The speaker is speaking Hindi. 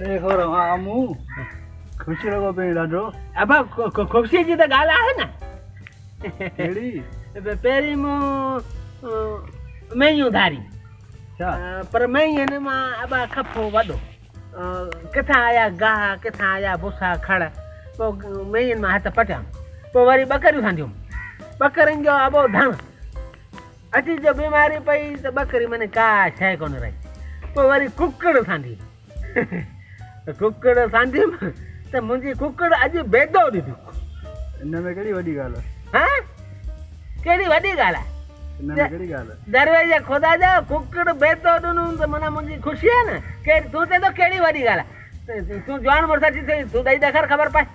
देखो रामू खुशी लॻो पई ॾाढो। अब ख़ुशी जी त ॻाल्हि आहे न। कहिड़ी? पहिरीं मूं मेंहियूं धारी छा? पर मेंहियुनि मां अब खपो वॾो किथां आया गाह किथां आया भुसा खड़ पोइ मेंहियुनि मां हथ पटियां पोइ वरी ॿकरियूं ठहंदियूं ॿकरियुनि जो अबो धण अची जो बीमारी पई त ॿकरी माने का शइ कोन रही पोइ वरी कुकड़ सांधी कुकड़ सांधियुमि त मुंहिंजी कुकड़ अॼु बेदो ॾिठो। हिन में कहिड़ी वॾी ॻाल्हि आहे? हा कहिड़ी वॾी ॻाल्हि आहे? हिन में कहिड़ी ॻाल्हि आहे? दरवेज ख़ुदा जा कुकड़ बेदो ॾिनूं त माना मुंहिंजी ख़ुशी आहे न। तूं चए थो कहिड़ी वॾी ॻाल्हि आहे? तूं जवान मुड़ुस अची तूं ॾेई ॾेखार ख़बर पए।